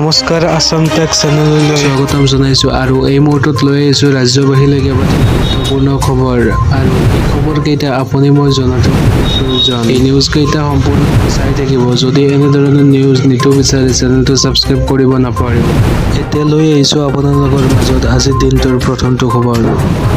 নমস্কাৰ আসাম টেক চেনেললৈ স্বাগতম জনাইছোঁ আৰু এই মুহূৰ্তত লৈ আহিছোঁ ৰাজ্যবাহীলৈ কেইবাটাও গুৰুত্বপূৰ্ণ খবৰ আৰু এই খবৰকেইটা আপুনি মই জনাটো প্ৰয়োজন। এই নিউজকেইটা সম্পূৰ্ণ চাই থাকিব। যদি এনেধৰণৰ নিউজ নিতৌ বিচাৰে চেনেলটো ছাবস্ক্ৰাইব কৰিব নাপাহৰিব। এতিয়া লৈ আহিছোঁ আপোনালোকৰ মাজত আজিৰ দিনটোৰ প্ৰথমটো খবৰ।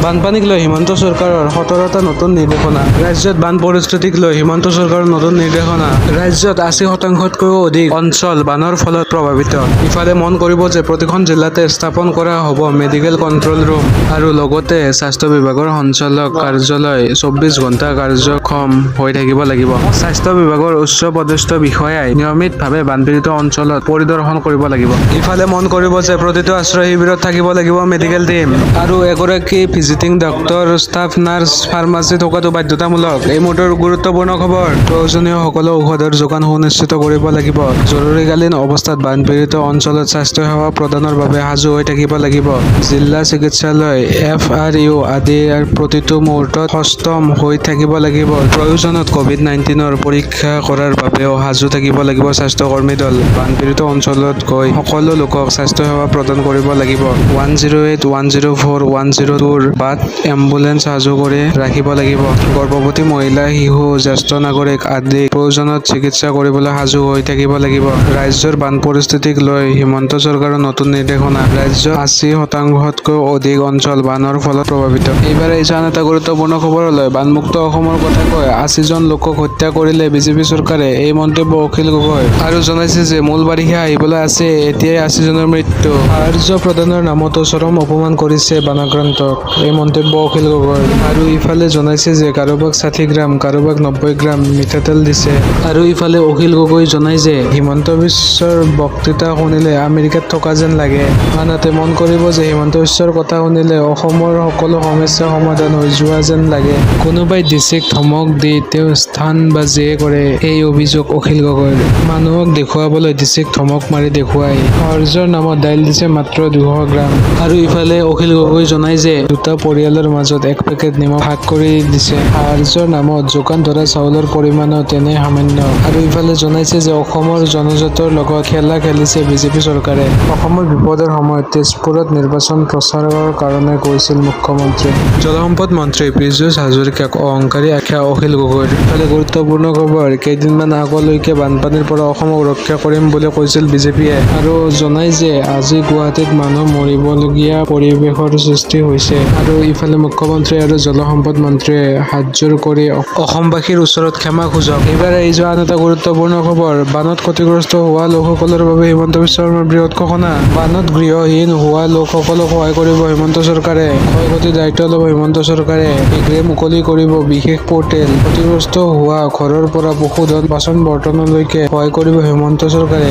বানপানীক লৈ হিমন্ত চৰকাৰৰ 17টা নতুন নিৰ্দেশনা। ৰাজ্যত বান পৰিস্থিতিক লৈ হিমন্ত চৰকাৰৰ নতুন নিৰ্দেশনা। ৰাজ্যত 80%তকৈও অধিক অঞ্চল বানৰ ফলত প্ৰভাৱিত। ইফালে মন কৰিব যে প্ৰতিখন জিলাতে স্থাপন কৰা হ'ব মেডিকেল কণ্ট্ৰল ৰুম আৰু লগতে স্বাস্থ্য বিভাগৰ সঞ্চালক কাৰ্যালয় 24 ঘণ্টা কাৰ্যক্ষম হৈ থাকিব লাগিব। স্বাস্থ্য বিভাগৰ উচ্চ পদস্থ বিষয়াই নিয়মিতভাৱে বানপীড়িত অঞ্চলত পৰিদৰ্শন কৰিব লাগিব। ইফালে মন কৰিব যে প্ৰতিটো আশ্ৰয় শিবিৰত থাকিব লাগিব মেডিকেল টিম আৰু এগৰাকী visiting doctor, staff nurse, pharmacy থকাটো বাধ্যতামূলক। এই মুহূৰ্তৰ গুৰুত্বপূৰ্ণ খবৰ। প্ৰয়োজনীয় সকলো ঔষধৰ যোগান সুনিশ্চিত কৰিব লাগিব। জৰুৰীকালীন অৱস্থাত বানপীড়িত অঞ্চলত স্বাস্থ্য সেৱা প্ৰদানৰ বাবে সাজু হৈ থাকিব লাগিব। জিলা চিকিৎসালয়, FRU আদিৰ প্ৰতিটো মুহূৰ্তত সষ্টম হৈ থাকিব লাগিব। প্ৰয়োজনত COVID-19ৰ পৰীক্ষা কৰাৰ বাবেও সাজু থাকিব লাগিব স্বাস্থ্যকৰ্মী দল। বানপীড়িত অঞ্চলত গৈ সকলো লোকক স্বাস্থ্য সেৱা প্ৰদান কৰিব লাগিব। 108, 104, 102ৰ বাট এম্বুলেন্স সাজু কৰি ৰাখিব লাগিব। গৰ্ভৱতী মহিলা, শিশু, জ্যেষ্ঠ নাগৰিক আদি প্ৰয়োজনত চিকিৎসা কৰিবলৈ সাজু হৈ থাকিব লাগিব। ৰাজ্যৰ বান পৰিস্থিতিক লৈ হিমন্ত চৰকাৰৰ নতুন নিৰ্দেশনা। ৰাজ্যৰ 80%তকৈও অধিক অঞ্চল বানৰ ফলত প্ৰভাৱিত। এইবাৰ আহিছে আন এটা গুৰুত্বপূৰ্ণ খবৰলৈ। বানমুক্ত অসমৰ কথা কৈ 80 জন লোকক হত্যা কৰিলে বিজেপি চৰকাৰে। এই মন্তব্য অখিল গগৈ আৰু জনাইছে যে মূল বাৰিষা আহিবলৈ আছে, এতিয়াই 80 জনৰ মৃত্যু। সাহায্য প্ৰদানৰ নামতো চৰম অপমান কৰিছে বানাক্ৰান্তক। এই মন্তব্য অখিল গগৈ আৰু ইফালে জনাইছে যে কাৰোবাক 60 গ্ৰাম, কাৰোবাক 90 গ্ৰাম মিঠাতেল দিছে। আৰু ইফালে অখিল গগৈ জনাই যে হিমন্ত বিশ্বৰ বক্তৃতা শুনিলে আমেৰিকাত থকা যেন লাগে। আনহাতে মন কৰিব যে হিমন্ত বিশ্বৰ কথা শুনিলে অসমৰ সকলো সমস্যা সমাধান হৈ যোৱা যেন লাগে। কোনোবাই ডিচিক ধমক দি তেওঁ স্থানবাজিয়ে কৰে, এই অভিযোগ অখিল গগৈৰ। মানুহক দেখুৱাবলৈ ডিচিক ধমক মাৰি দেখুৱাই। সাহায্যৰ নামত দাইল দিছে মাত্ৰ 200 গ্ৰাম। আৰু ইফালে অখিল গগৈ জনাই যে দুটা পৰিয়ালৰ মাজত 1 পেকেট নিমখ ভাগ কৰি দিছে। সাহায্যৰ নামত যোগান ধৰা চাউলৰ পৰিমাণো তেনে সামান্য। আৰু ইফালে জনাইছে যে অসমৰ জনজাতৰ লগত খেলা খেলিছে বিজেপি চৰকাৰে। অসমৰ বিপদৰ সময়ত তেজপুৰত নিৰ্বাচন প্ৰচাৰৰ কাৰণে গৈছিল মুখ্যমন্ত্ৰী। জলসম্পদ মন্ত্ৰী পীযুষ হাজৰিকাক অহংকাৰী আখ্যা অখিল গগৈৰ। ইফালে গুৰুত্বপূৰ্ণ খবৰ। কেইদিনমান আগলৈকে বানপানীৰ পৰা অসমক ৰক্ষা কৰিম বুলি কৈছিল বিজেপিয়ে আৰু জনাই যে আজি গুৱাহাটীত মানুহ মৰিবলগীয়া পৰিৱেশৰ সৃষ্টি হৈছে। আৰু ইফালে মুখ্যমন্ত্ৰী আৰু জলসম্পদ মন্ত্ৰীয়ে হাতজোৰ কৰি অসমবাসীৰ ওচৰত ক্ষমা খোজক। এইবাৰ আহি যোৱা আন এটা গুৰুত্বপূৰ্ণ খবৰ। বানত ক্ষতিগ্ৰস্ত হোৱা লোকসকলৰ বাবে হিমন্ত বিশ্ব শৰ্মাৰ বৃহৎ ঘোষণা। বানত গৃহহীন হোৱা লোকসকলক সহায় কৰিব হিমন্ত চৰকাৰে। ক্ষয়ক্ষতিৰ দায়িত্ব ল'ব হিমন্ত চৰকাৰে। শীঘ্ৰে মুকলি কৰিব বিশেষ পৰ্টেল। ক্ষতিগ্ৰস্ত হোৱা ঘৰৰ পৰা পশুধন, বাচন বৰ্তনলৈকে সহায় কৰিব হিমন্ত চৰকাৰে।